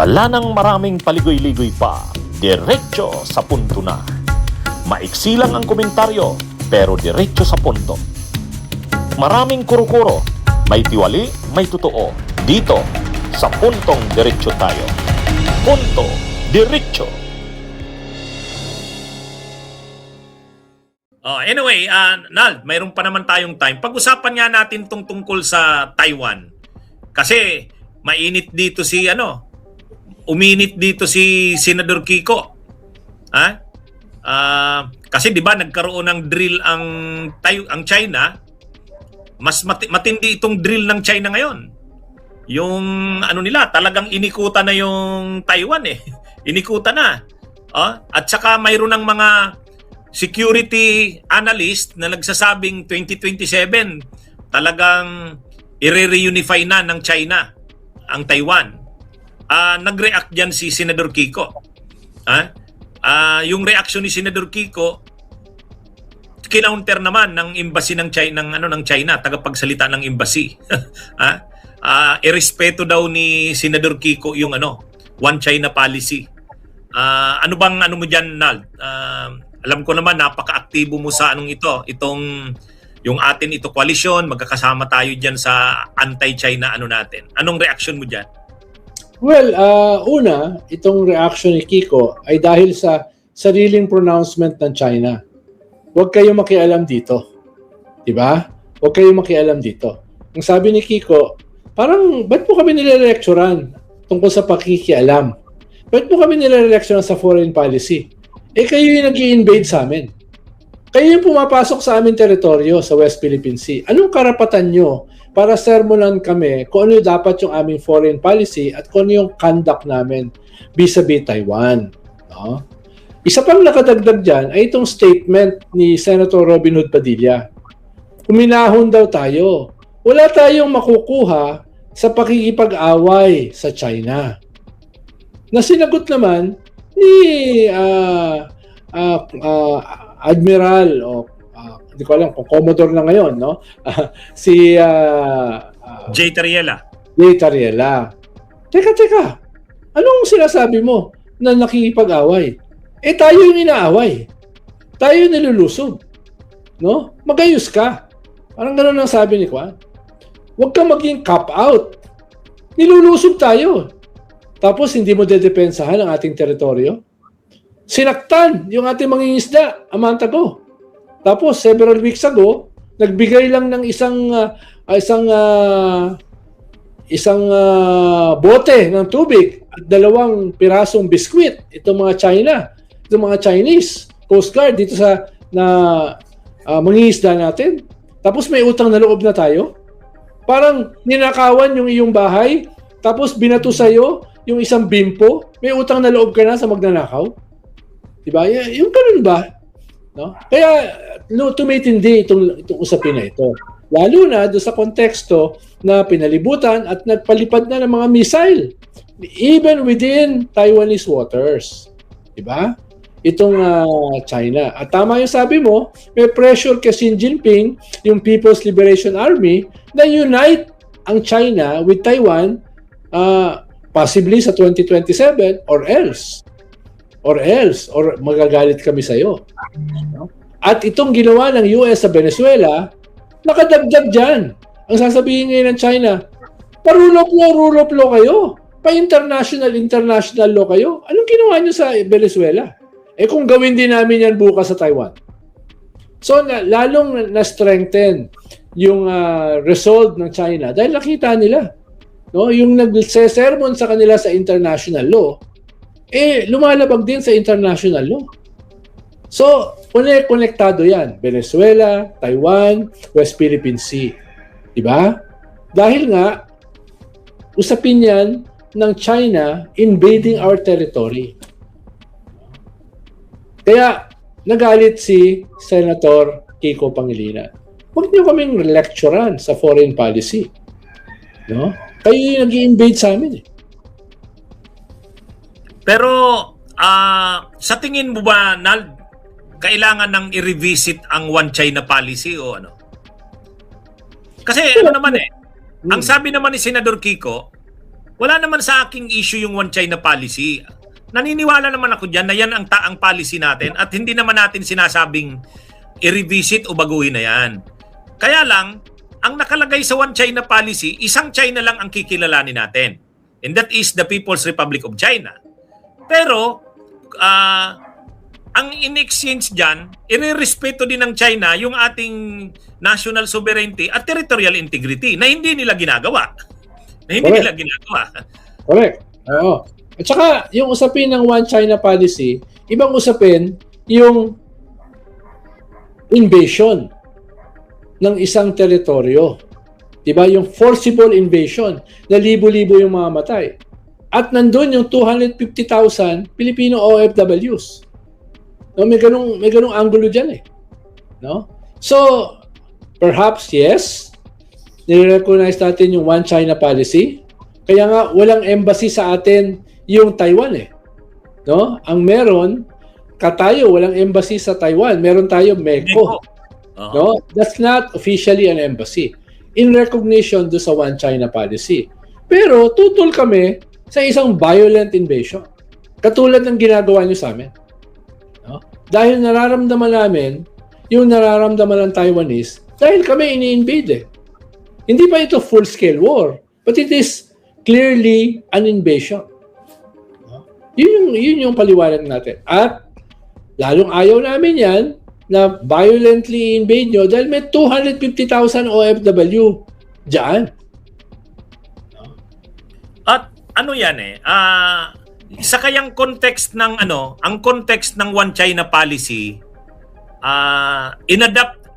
Wala nang maraming paligoy-ligoy pa, diretso sa punto na. Maiksi lang ang komentaryo, pero diretso sa punto. Maraming kuro-kuro, may tiwali, may totoo. Dito, sa puntong diretso tayo. Punto diretso. Anyway, Nald, mayroon pa naman tayong time. Pag-usapan nga natin tungkol sa Taiwan. Kasi mainit dito uminit dito si Senador Kiko. Kasi 'di ba nagkaroon ng drill ang China. Mas matindi itong drill ng China ngayon. Yung nila, talagang inikutan na yung Taiwan eh. Inikutan na. At saka mayroon ng mga security analyst na nagsasabing 2027 talagang i-reunify na ng China ang Taiwan. Nag-react diyan si Senador Kiko. Yung reaction ni Senador Kiko kinounter naman ng embassy ng China ng China, tagapagsalita ng embassy. Irespeto daw ni Senador Kiko yung One China policy. Ano bang mo diyan, Nald? Alam ko naman napaka-aktibo mo sa yung atin coalition, magkakasama tayo diyan sa anti-China natin. Anong reaction mo diyan? Well, una, itong reaction ni Kiko ay dahil sa sariling pronouncement ng China. Huwag kayong makialam dito. Diba? Huwag kayong makialam dito. Ang sabi ni Kiko, parang, ba't po kami nire-lecturean tungkol sa pakikialam? Ba't po kami nire-lecturean sa foreign policy? Kayo yung nag-i-invade sa amin. Kayo yung pumapasok sa aming teritoryo sa West Philippine Sea. Anong karapatan nyo para sermonan kami kung ano dapat yung aming foreign policy at kung ano yung conduct namin vis-a-vis Taiwan? No? Isa pang nakadagdag dyan ay itong statement ni Senator Robin Hood Padilla. Huminahon daw tayo. Wala tayong makukuha sa pakikipag-away sa China. Na sinagot naman ni Admiral hindi ko alam kung Commodore na ngayon, no? Si Jay Tariela. Teka. Anong sinasabi mo na nakikipag-away? Tayo yung inaaway. Tayo yung nilulusob. No? Magayos ka. Parang gano'n ang sabi ni Kwan. Huwag kang maging cop-out. Nilulusob tayo. Tapos hindi mo dedepensahan ang ating teritoryo. Sinaktan yung ating mangingisda a month ago. Tapos several weeks ago, nagbigay lang ng isang bote ng tubig at 2 pirasong biskwit itong mga Chinese Coast Guard dito sa mangingisda natin. Tapos may utang na loob na tayo. Parang ninakawan yung iyong bahay, tapos binato sa'yo yung isang bimpo, may utang na loob ka na sa magnanakaw. Diba? Yung ganun ba? No? Kaya tumitindi itong usapin na ito. Lalo na doon sa konteksto na pinalibutan at nagpalipad na ng mga missile even within Taiwanese waters. Diba? Itong China. At tama yung sabi mo, may pressure kay Xi Jinping, yung People's Liberation Army, na unite ang China with Taiwan possibly sa 2027 or magagalit kami sa iyo. At itong ginawa ng US sa Venezuela, nakadagdag dyan. Ang sasabihin ngayon ng China, rule of law kayo. Pa-international law kayo. Anong ginawa nyo sa Venezuela? Kung gawin din namin yan bukas sa Taiwan. So, lalong na-strengthen yung resolve ng China dahil nakita nila. No? Yung nagse-sermon sa kanila sa international law, lumalabag din sa international law. So, konektado yan. Venezuela, Taiwan, West Philippine Sea. Diba? Dahil nga, usapin yan ng China invading our territory. Kaya, nagalit si Senator Kiko Pangilinan. Huwag niyo kaming lecturean sa foreign policy. No? Kayo yung nag-i-invade sa amin eh. Pero sa tingin mo ba, Nald, kailangan nang i-revisit ang One China policy o ano? Kasi ang sabi naman ni Senador Kiko, Wala naman sa aking issue yung One China policy. Naniniwala naman ako dyan na yan ang taang policy natin at hindi naman natin sinasabing i-revisit o baguhin na yan. Kaya lang, ang nakalagay sa One China policy, isang China lang ang kikilalanin natin. And that is the People's Republic of China. Pero, ang in-exchange dyan, irerespeto din ng China yung ating national sovereignty at territorial integrity na hindi nila ginagawa. Correct. Oo. At saka, yung usapin ng One China policy, ibang usapin yung invasion ng isang teritoryo. Diba? Yung forcible invasion na libo-libo yung mga matay. At nandun yung 250,000 Filipino OFWs. No, may ganung angulo dyan eh. No? So, perhaps, yes, nire-recognize natin yung One China policy. Kaya nga, walang embassy sa atin yung Taiwan eh. No? Ang meron, tayo, walang embassy sa Taiwan. Meron tayo MECO. No? That's not officially an embassy. In recognition do sa One China policy. Pero tutol kami sa isang violent invasion. Katulad ng ginagawa nyo sa amin. No? Dahil nararamdaman namin yung nararamdaman ng Taiwanese dahil kami ini-invade eh. Hindi pa ito full-scale war, but it is clearly an invasion. No? Yun yung paliwanag natin. At lalong ayaw namin yan na violently invade nyo dahil may 250,000 OFW dyan. At ano yan eh, sa kayang context ng ang context ng One China policy, inadapt,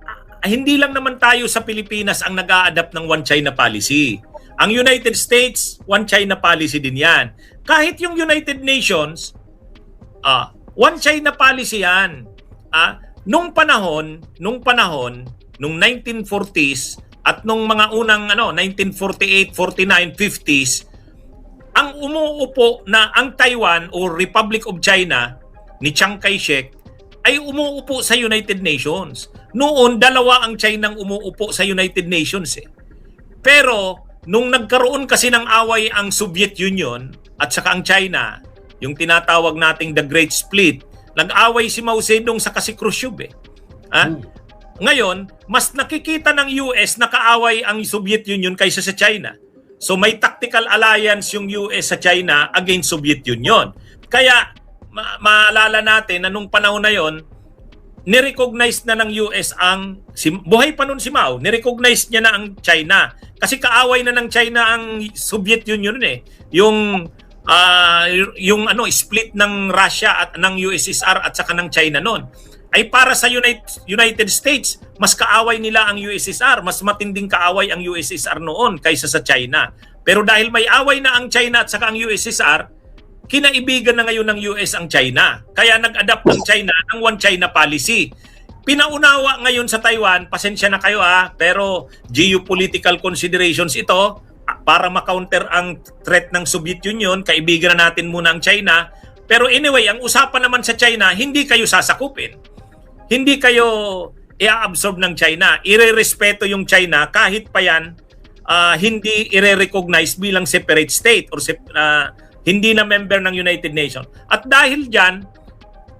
hindi lang naman tayo sa Pilipinas ang nag-a-adapt ng One China policy. Ang United States, One China policy din yan. Kahit yung United Nations, One China policy yan. Nung panahon, nung 1940s at nung mga unang 1948, 49, 50s, ang umuupo na ang Taiwan o Republic of China ni Chiang Kai-shek ay umuupo sa United Nations. Noon, dalawa ang China ang umuupo sa United Nations eh. Pero nung nagkaroon kasi ng away ang Soviet Union at saka ang China, yung tinatawag nating the Great Split, nag-away si Mao Zedong sa si Khrushchev eh. Ngayon, mas nakikita ng US na kaaway ang Soviet Union kaysa sa China. So may tactical alliance yung US sa China against Soviet Union. Kaya maalala natin na nung panahon na yon, nirecognize na ng US buhay pa nun si Mao, nirecognize niya na ang China. Kasi kaaway na ng China ang Soviet Union eh. Yung split ng Russia at ng USSR at saka ng China noon ay para sa United States, mas kaaway nila ang USSR, mas matinding kaaway ang USSR noon kaysa sa China. Pero dahil may away na ang China at saka ang USSR, kinaibigan na ngayon ng US ang China. Kaya nag-adapt ang China ng One China policy. Pinaunawa ngayon sa Taiwan, pasensya na kayo pero geopolitical considerations ito. Para ma-counter ang threat ng Soviet Union, kaibigan na natin muna ang China. Pero anyway, ang usapan naman sa China, hindi kayo sasakupin. Hindi kayo i-absorb ng China. Ire-respeto yung China kahit pa yan hindi ire-recognize bilang separate state or hindi na member ng United Nations. At dahil dyan,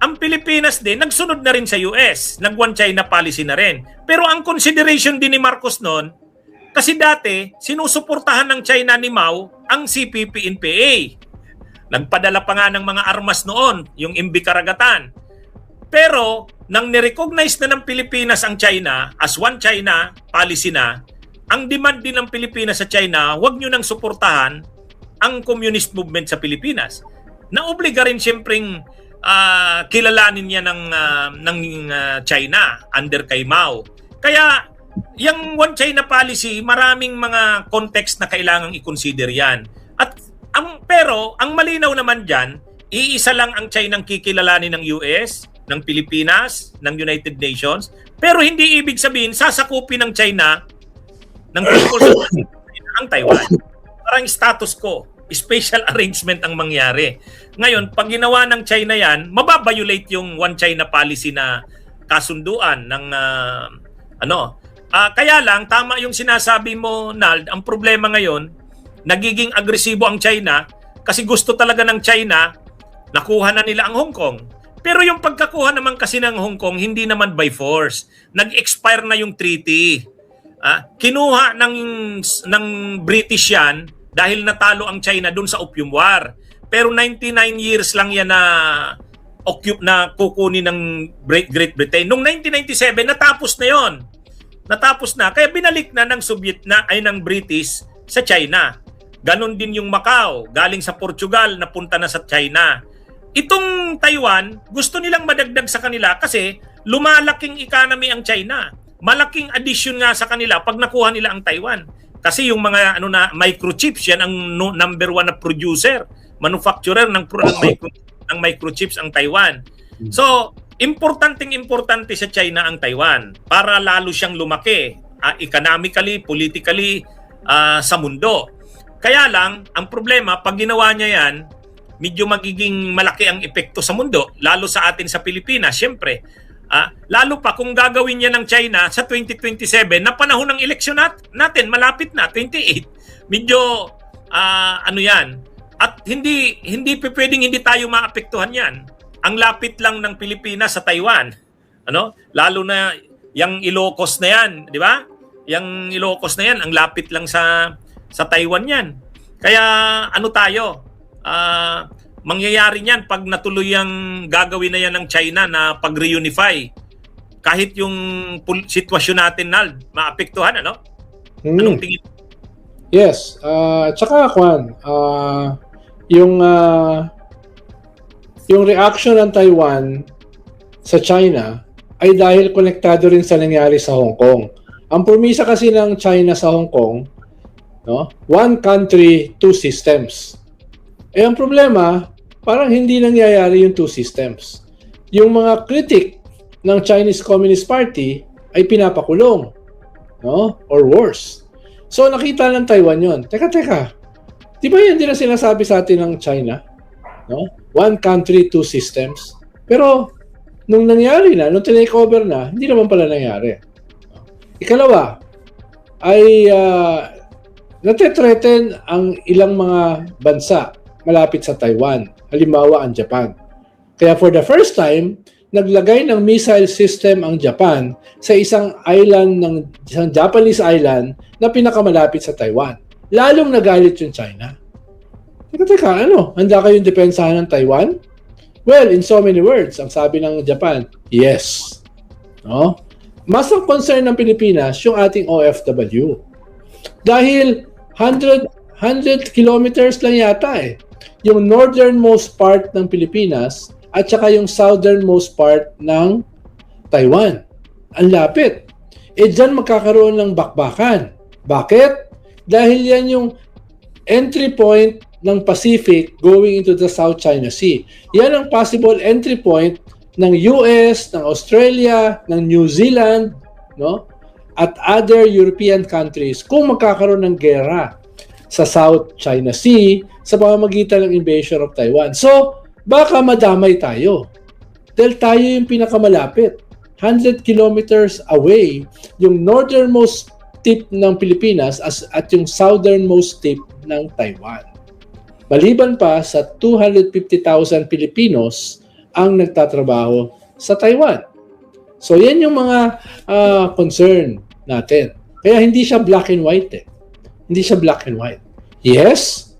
ang Pilipinas din, nagsunod na rin sa US. Nag-One China policy na rin. Pero ang consideration din ni Marcos noon, kasi dati, sinusuportahan ng China ni Mao ang CPP-NPA. Nagpadala pa nga ng mga armas noon, yung MB Karagatan. Pero, nang nirecognize na ng Pilipinas ang China as One China policy na, ang demand din ng Pilipinas sa China, huwag nyo nang suportahan ang communist movement sa Pilipinas. Naobliga rin siyempreng kilalanin niya ng China under kay Mao. Kaya, yung One China policy, maraming mga context na kailangang i-consider yan. Pero, ang malinaw naman dyan, iisa lang ang China ang kikilalanin ng US, ng Pilipinas, ng United Nations, pero hindi ibig sabihin, sasakupin ng China, ng People's Republic ang Taiwan. Parang status quo, special arrangement ang mangyari. Ngayon, pag ginawa ng China yan, mababiolate yung One China policy na kasunduan ng kaya lang, tama yung sinasabi mo, Nald, ang problema ngayon, nagiging agresibo ang China kasi gusto talaga ng China nakuha na nila ang Hong Kong. Pero yung pagkakuha naman kasi ng Hong Kong, hindi naman by force. Nag-expire na yung treaty. Kinuha ng British yan dahil natalo ang China dun sa Opium War. Pero 99 years lang yan na kukunin ng Great Britain. Noong 1997, natapos na yon. Natapos na. Kaya binalik na ng ng British sa China. Ganon din yung Macau. Galing sa Portugal, napunta na sa China. Itong Taiwan, gusto nilang madagdag sa kanila kasi lumalaking economy ang China. Malaking addition nga sa kanila pag nakuha nila ang Taiwan. Kasi yung mga microchips, yan ang number 1 na producer, manufacturer ng microchips ang Taiwan. So, importante sa China ang Taiwan para lalo siyang lumaki economically, politically sa mundo. Kaya lang, ang problema, pag ginawa niya yan, medyo magiging malaki ang epekto sa mundo, lalo sa atin sa Pilipinas, syempre. Lalo pa kung gagawin niya ng China sa 2027 na panahon ng eleksyon natin, malapit na, 28. Medyo, yan. At hindi pwedeng hindi tayo maapektuhan yan. Ang lapit lang ng Pilipinas sa Taiwan. Lalo na yung Ilocos na yan, di ba? Yung Ilocos na yan, ang lapit lang sa Taiwan yan. Kaya tayo? Mangyayari niyan pag natuloy ang gagawin na yan ng China na pag-reunify. Kahit yung sitwasyon natin, Nald, maapektuhan, Anong tingin? Yes. Tsaka, yung reaction ng Taiwan sa China ay dahil konektado rin sa nangyari sa Hong Kong. Ang promisa kasi ng China sa Hong Kong, one country, two systems. Ang problema, parang hindi nangyayari yung two systems. Yung mga critic ng Chinese Communist Party ay pinapakulong, or worse. So nakita ng Taiwan yon. Teka. Di ba yan din ang sinasabi sa atin ng China? One country, two systems. Pero nung nangyari na, nung tinake over na, hindi naman pala nangyari. Ikalawa, ay nate-threaten ang ilang mga bansa malapit sa Taiwan. Halimbawa, ang Japan. Kaya for the first time, naglagay ng missile system ang Japan sa isang Japanese island na pinakamalapit sa Taiwan. Lalong nagalit yung China. Teka, handa kayong depensahan ng Taiwan? Well, in so many words, ang sabi ng Japan, yes. Mas ang concern ng Pilipinas yung ating OFW. Dahil 100 kilometers lang yata yung northernmost part ng Pilipinas at saka yung southernmost part ng Taiwan. Ang lapit. Dyan magkakaroon ng bakbakan. Bakit? Dahil yan yung entry point ng Pacific going into the South China Sea. Yan ang possible entry point ng US, ng Australia, ng New Zealand, at other European countries kung magkakaroon ng gera sa South China Sea sa pamamagitan ng invasion of Taiwan. So, baka madamay tayo. Dahil tayo yung pinakamalapit. 100 kilometers away, yung northernmost tip ng Pilipinas at yung southernmost tip ng Taiwan. Maliban pa sa 250,000 Pilipinos ang nagtatrabaho sa Taiwan. So, yan yung mga concern natin. Kaya hindi siya black and white Hindi siya black and white. Yes,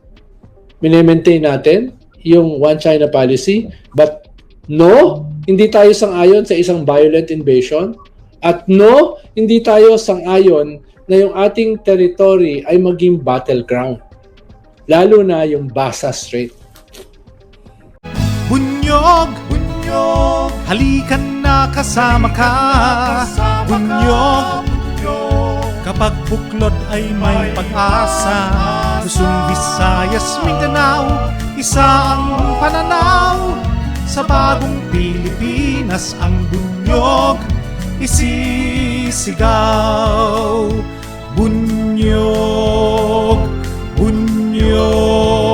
mini-maintain natin yung One China policy, but no, hindi tayo sang-ayon sa isang violent invasion, at no, hindi tayo sang-ayon na yung ating territory ay maging battleground, lalo na yung Basa Strait. Bunyog, halikan na kasama ka. Bunyog, kapag buklod ay may pag-asa. Luzon, Visayas, Mindanao, isa ang pananaw. Sa bagong Pilipinas ang bunyog isisigaw. Bunyog, bunyog.